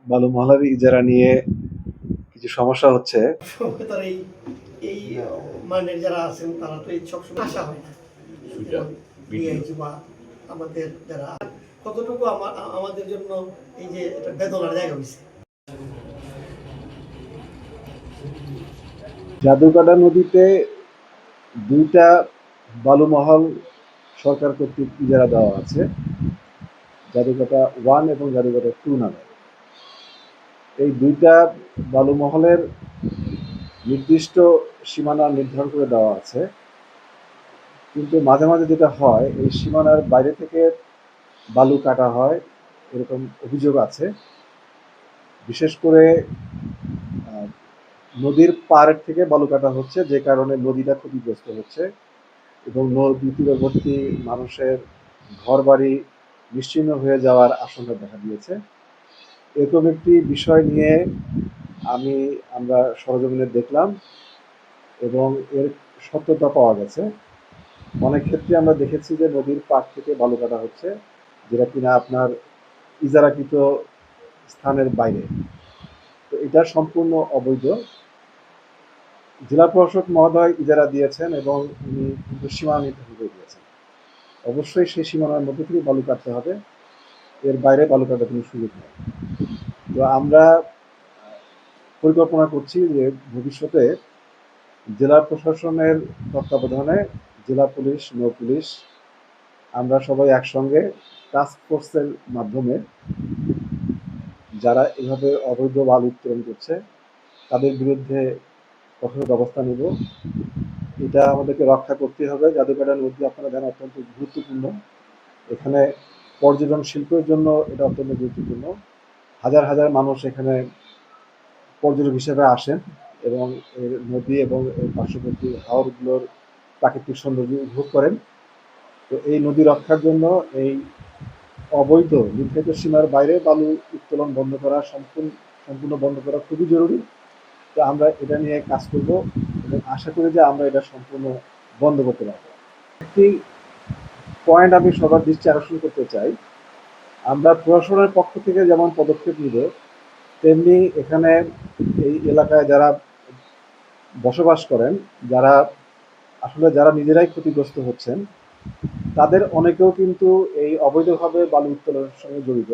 বালু মহলার ইজারা নিয়ে কিছু সমস্যা হচ্ছে। তার এই এই মানের যারা আছেন তারা তো এই সবসময় আশা হয় না বা আমাদের যারা কতটুকু আমাদের জন্য এই যে এটা বেদনার জায়গা হয়েছে। জাদুকাটা নদীতে দুইটা বালু মহল সরকার কর্তৃক ইজারা দেওয়া আছে, জাদুকাটা 1 এবং জাদুকাটা 2 নামে। এই দুইটা বালু মহলের নির্দিষ্ট সীমানা নির্ধারণ করে দেওয়া আছে, কিন্তু মাঝে মাঝে যেটা হয় এই সীমানার বাইরে থেকে বালু কাটা হয়, এরকম অভিযোগ আছে। বিশেষ করে নদীর পাড়ের থেকে বালু কাটা হচ্ছে, যে কারণে নদীটা ক্ষতিগ্রস্ত হচ্ছে এবং নদী তীরবর্তী মানুষের ঘরবাড়ি নিশ্চিহ্ন হয়ে যাওয়ার আশঙ্কা দেখা দিয়েছে। এরকম একটি বিষয় নিয়ে আমরা সরজমিনে দেখলাম এবং এর সত্যতা পাওয়া গেছে। অনেক ক্ষেত্রে আমরা দেখেছি যে নদীর পাড় থেকে বালু কাটা হচ্ছে, যেটা কিনা আপনার ইজারাকৃত স্থানের বাইরে। তো এটা সম্পূর্ণ অবৈধ। জেলা প্রশাসক মহোদয় ইজারা দিয়েছেন এবং উনি কিন্তু সীমানা নির্ধারণ করে দিয়েছেন। অবশ্যই সেই সীমানার মধ্যে থেকে বালু কাটতে হবে, এর বাইরে বালু কাটার কোনো সুযোগ নেই। তো আমরা পরিকল্পনা করছি যে ভবিষ্যতে জেলা প্রশাসনের তত্ত্বাবধানে জেলা পুলিশ, নৌ পুলিশ, আমরা সবাই একসঙ্গে টাস্ক ফোর্সের মাধ্যমে যারা এভাবে অবৈধ বালু উত্তোলন করছে তাদের বিরুদ্ধে কঠোর ব্যবস্থা নেব। এটা আমাদেরকে রক্ষা করতে হবে। জাদুকাটা নদী আপনারা জানেন অত্যন্ত গুরুত্বপূর্ণ। এখানে পর্যটন শিল্পের জন্য এটা অত্যন্ত গুরুত্বপূর্ণ। হাজার হাজার মানুষ এখানে পর্যটক হিসেবে আসেন এবং এর নদী এবং এর পার্শ্ববর্তী হাওরগুলোর প্রাকৃতিক সৌন্দর্য উপভোগ করেন। তো এই নদী রক্ষার জন্য এই অবৈধ নির্ধারিত সীমার বাইরে বালু উত্তোলন বন্ধ করা, সম্পূর্ণ বন্ধ করা খুবই জরুরি। তো আমরা এটা নিয়ে কাজ করব এবং আশা করি যে আমরা এটা সম্পূর্ণ বন্ধ করতে পারবো। একটি পয়েন্ট আমি সবার দৃষ্টি আকর্ষণ করতে চাই, আমরা প্রশাসনের পক্ষ থেকে যেমন পদক্ষেপ নিব, তেমনি এখানে এই এলাকায় যারা বসবাস করেন, যারা নিজেরাই ক্ষতিগ্রস্ত হচ্ছেন, তাদের অনেকেও কিন্তু এই অবৈধভাবে বালু উত্তোলনের সঙ্গে জড়িত।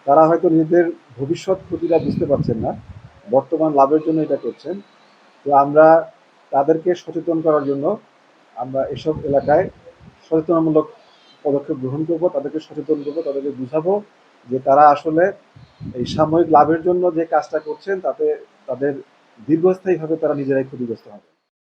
তারা হয়তো নিজেদের ভবিষ্যৎ ক্ষতিটা বুঝতে পারছেন না, বর্তমান লাভের জন্য এটা করছেন। তো আমরা তাদেরকে সচেতন করার জন্য আমরা এসব এলাকায় সচেতনামূলক পদক্ষেপ গ্রহণ করব, তাদেরকে সচেতন করবো, তাদেরকে বুঝাবো যে তারা আসলে এই সাময়িক লাভের জন্য যে কাজটা করছেন তাতে তাদের দীর্ঘস্থায়ীভাবে তারা নিজেরাই ক্ষতিগ্রস্ত হবে।